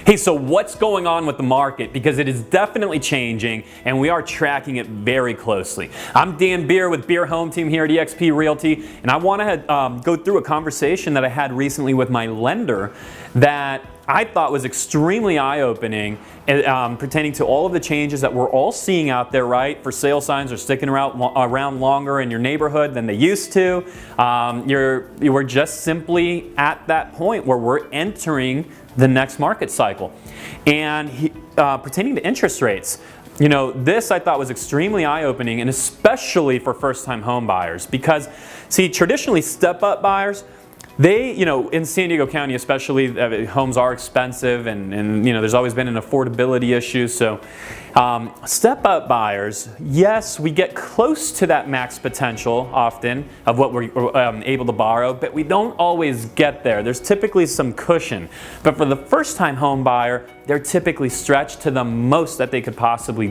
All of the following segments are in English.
Hey, so what's going on with the market? Because it is definitely changing and we are tracking it very closely. I'm Dan Beer with Beer Home Team here at eXp Realty, and I want to go through a conversation that I had recently with my lender that I thought was extremely eye-opening, pertaining to all of the changes that we're all seeing out there, right? For sale signs are sticking around longer in your neighborhood than they used to. We're just simply at that point where we're entering the next market cycle. And pertaining to interest rates, you know, this I thought was extremely eye-opening, and especially for first-time home buyers, because see, traditionally step-up buyers, they, you know, in San Diego County especially, homes are expensive, and you know, there's always been an affordability issue. So step-up buyers, yes, we get close to that max potential often of what we're able to borrow, but we don't always get there. There's typically some cushion. But for the first-time home buyer, they're typically stretched to the most that they could possibly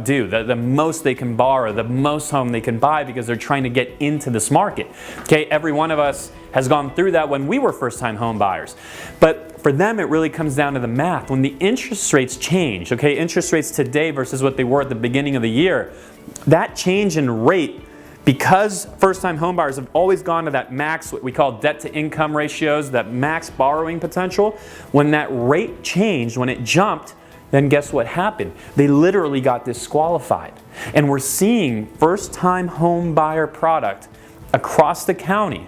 do, the most they can borrow, the most home they can buy, because they're trying to get into this market. Okay, every one of us has gone through that when we were first-time home buyers. But for them, it really comes down to the math. When the interest rates change, okay, interest rates today versus what they were at the beginning of the year, that change in rate, because first-time home buyers have always gone to that max, what we call debt-to-income ratios, that max borrowing potential, when that rate changed, when it jumped, then guess what happened? They literally got disqualified. And we're seeing first-time home buyer product across the county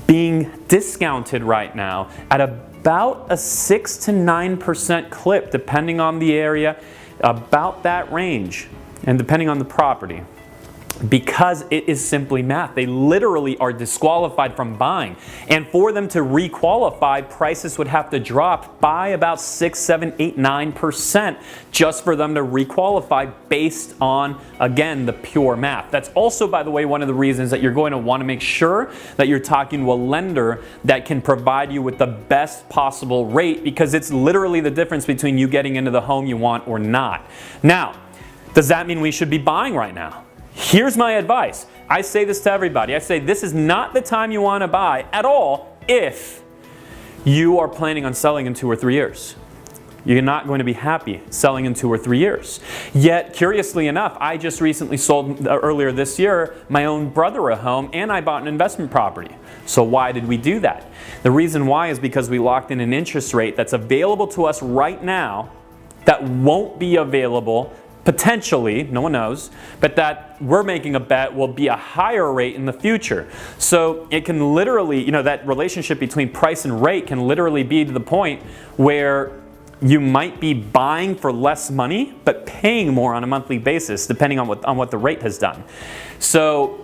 being discounted right now at about a 6 to 9% clip, depending on the area, about that range, and depending on the property. Because it is simply math. They literally are disqualified from buying. And for them to re-qualify, prices would have to drop by about 6, 7, 8, 9% just for them to re-qualify based on, again, the pure math. That's also, by the way, one of the reasons that you're going to want to make sure that you're talking to a lender that can provide you with the best possible rate, because it's literally the difference between you getting into the home you want or not. Now, does that mean we should be buying right now? Here's my advice. I say this to everybody. I say this is not the time you want to buy at all if you are planning on selling in 2 or 3 years. You're not going to be happy selling in 2 or 3 years. Yet, curiously enough, I just recently sold, earlier this year, my own brother a home, and I bought an investment property. So why did we do that? The reason why is because we locked in an interest rate that's available to us right now that won't be available potentially, no one knows, but that we're making a bet will be a higher rate in the future. So it can literally, you know, that relationship between price and rate can literally be to the point where you might be buying for less money, but paying more on a monthly basis, depending on what the rate has done. So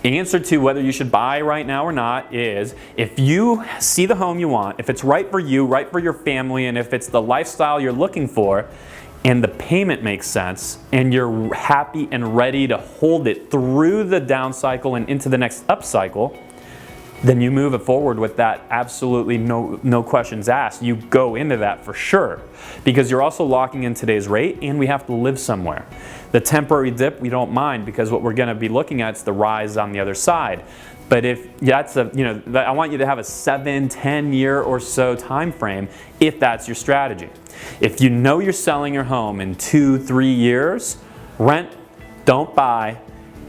the answer to whether you should buy right now or not is, if you see the home you want, if it's right for you, right for your family, and if it's the lifestyle you're looking for, and the payment makes sense, and you're happy and ready to hold it through the down cycle and into the next up cycle, then you move it forward with that, absolutely no questions asked. You go into that for sure, because you're also locking in today's rate, and we have to live somewhere. The temporary dip we don't mind, because what we're going to be looking at is the rise on the other side. But if that's I want you to have a 7, 10 year or so time frame if that's your strategy. If you know you're selling your home in 2, 3 years, rent, don't buy,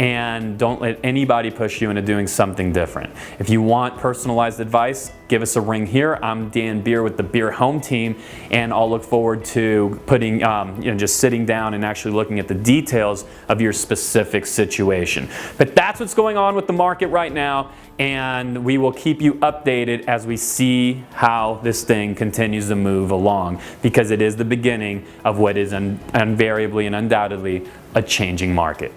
and don't let anybody push you into doing something different. If you want personalized advice, give us a ring here. I'm Dan Beer with the Beer Home Team, and I'll look forward to putting, just sitting down and actually looking at the details of your specific situation. But that's what's going on with the market right now, and we will keep you updated as we see how this thing continues to move along, because it is the beginning of what is invariably and undoubtedly a changing market.